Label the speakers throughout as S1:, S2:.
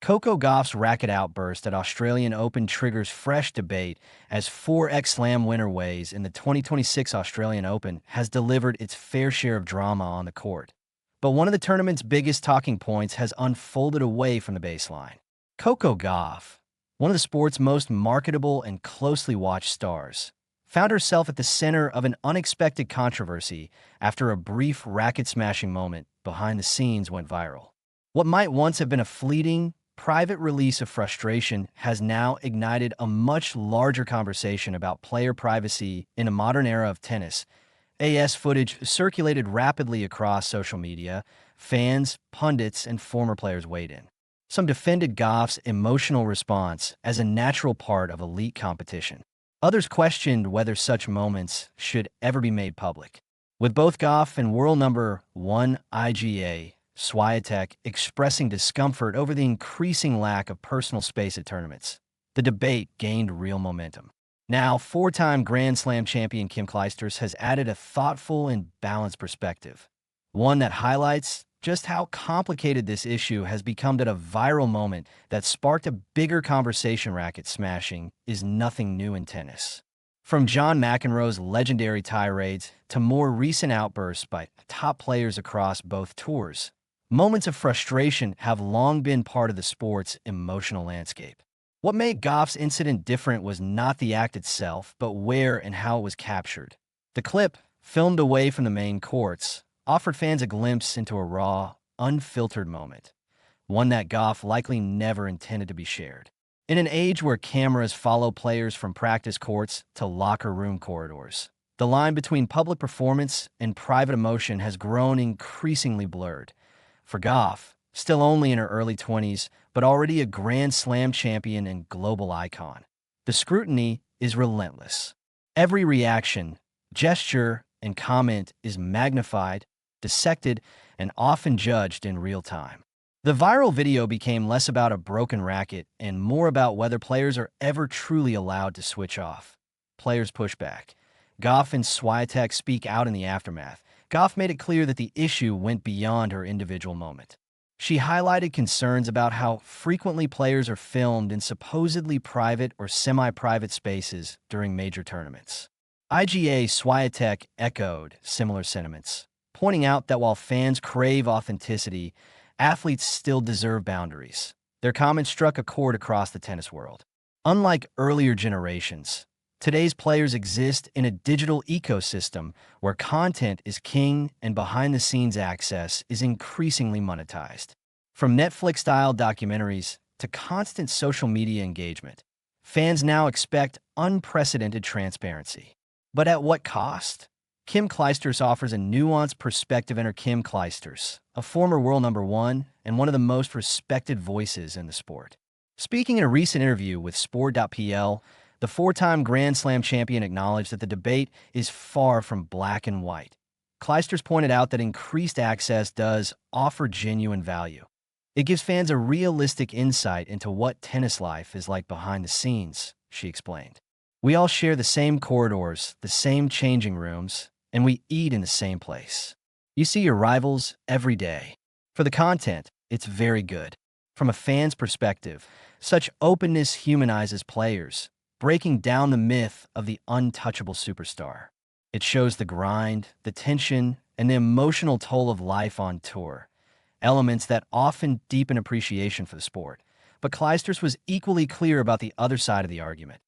S1: Coco Gauff's racket outburst at Australian Open triggers fresh debate as 4x Slam winner weighs in the 2026 Australian Open has delivered its fair share of drama on the court. But one of the tournament's biggest talking points has unfolded away from the baseline. Coco Gauff, one of the sport's most marketable and closely watched stars, found herself at the center of an unexpected controversy after a brief racket-smashing moment behind the scenes went viral. What might once have been a fleeting, private release of frustration has now ignited a much larger conversation about player privacy in a modern era of tennis. AS footage circulated rapidly across social media. Fans, pundits, and former players weighed in. Some defended Gauff's emotional response as a natural part of elite competition. Others questioned whether such moments should ever be made public. With both Gauff and world number 1 Iga Świątek expressing discomfort over the increasing lack of personal space at tournaments, the debate gained real momentum. Now, four-time Grand Slam champion Kim Clijsters has added a thoughtful and balanced perspective, one that highlights just how complicated this issue has become at a viral moment that sparked a bigger conversation. Racket smashing is nothing new in tennis. From John McEnroe's legendary tirades to more recent outbursts by top players across both tours, moments of frustration have long been part of the sport's emotional landscape. What made Gauff's incident different was not the act itself, but where and how it was captured. The clip, filmed away from the main courts, offered fans a glimpse into a raw, unfiltered moment, one that Gauff likely never intended to be shared. In an age where cameras follow players from practice courts to locker room corridors, the line between public performance and private emotion has grown increasingly blurred. For Gauff, still only in her early 20s, but already a Grand Slam champion and global icon, the scrutiny is relentless. Every reaction, gesture, and comment is magnified, dissected, and often judged in real time. The viral video became less about a broken racket and more about whether players are ever truly allowed to switch off. Players push back. Gauff and Świątek speak out in the aftermath. Gauff made it clear that the issue went beyond her individual moment. She highlighted concerns about how frequently players are filmed in supposedly private or semi-private spaces during major tournaments. Iga Świątek echoed similar sentiments, pointing out that while fans crave authenticity, athletes still deserve boundaries. Their comments struck a chord across the tennis world. Unlike earlier generations, today's players exist in a digital ecosystem where content is king and behind-the-scenes access is increasingly monetized. From Netflix-style documentaries to constant social media engagement, fans now expect unprecedented transparency. But at what cost? Kim Clijsters offers a nuanced perspective in her. Kim Clijsters, a former world number 1 and one of the most respected voices in the sport. Speaking in a recent interview with Sport.pl, the four-time Grand Slam champion acknowledged that the debate is far from black and white. Clijsters pointed out that increased access does offer genuine value. It gives fans a realistic insight into what tennis life is like behind the scenes, she explained. We all share the same corridors, the same changing rooms, and we eat in the same place. You see your rivals every day. For the content, it's very good. From a fan's perspective, such openness humanizes players, breaking down the myth of the untouchable superstar. It shows the grind, the tension, and the emotional toll of life on tour, elements that often deepen appreciation for the sport. But Clijsters was equally clear about the other side of the argument.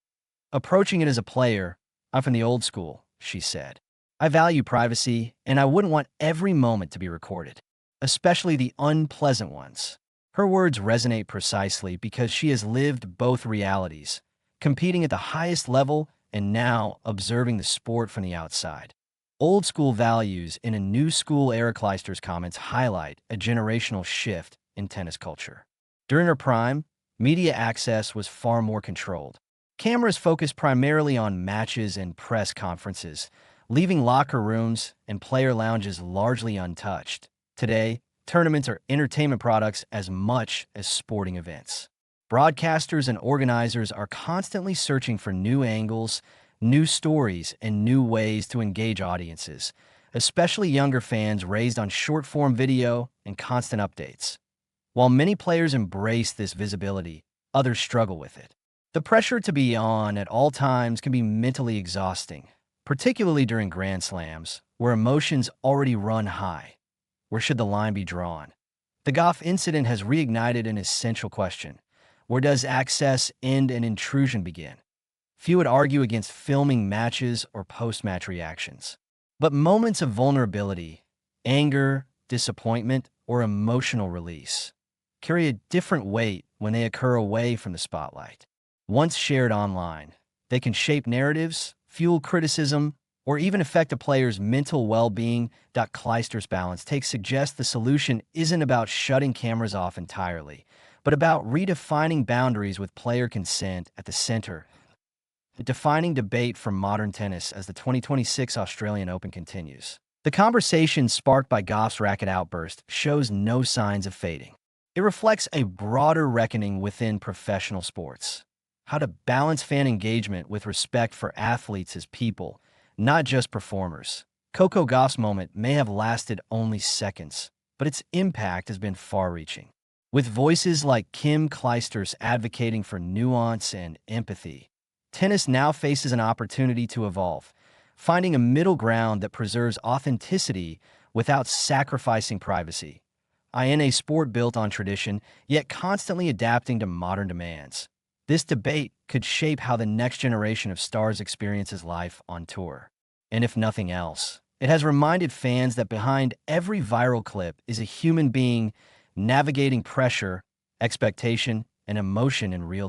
S1: Approaching it as a player, I'm from the old school, she said. I value privacy, and I wouldn't want every moment to be recorded, especially the unpleasant ones. Her words resonate precisely because she has lived both realities, competing at the highest level and now observing the sport from the outside. Old school values in a new school era. Clijsters' comments highlight a generational shift in tennis culture. During her prime, media access was far more controlled. Cameras focused primarily on matches and press conferences, leaving locker rooms and player lounges largely untouched. Today, tournaments are entertainment products as much as sporting events. Broadcasters and organizers are constantly searching for new angles, new stories, and new ways to engage audiences, especially younger fans raised on short-form video and constant updates. While many players embrace this visibility, others struggle with it. The pressure to be on at all times can be mentally exhausting, particularly during Grand Slams, where emotions already run high. Where should the line be drawn? The Gauff incident has reignited an essential question. Where does access end and intrusion begin? Few would argue against filming matches or post-match reactions. But moments of vulnerability, anger, disappointment, or emotional release carry a different weight when they occur away from the spotlight. Once shared online, they can shape narratives, fuel criticism, or even affect a player's mental well-being. Clijsters' balance take suggests the solution isn't about shutting cameras off entirely, but about redefining boundaries with player consent at the center. A defining debate for modern tennis as the 2026 Australian Open continues. The conversation sparked by Gauff's racket outburst shows no signs of fading. It reflects a broader reckoning within professional sports. How to balance fan engagement with respect for athletes as people, not just performers. Coco Gauff's moment may have lasted only seconds, but its impact has been far-reaching. With voices like Kim Clijsters advocating for nuance and empathy, tennis now faces an opportunity to evolve, finding a middle ground that preserves authenticity without sacrificing privacy. In a sport built on tradition, yet constantly adapting to modern demands. This debate could shape how the next generation of stars experiences life on tour. And if nothing else, it has reminded fans that behind every viral clip is a human being navigating pressure, expectation, and emotion in real time.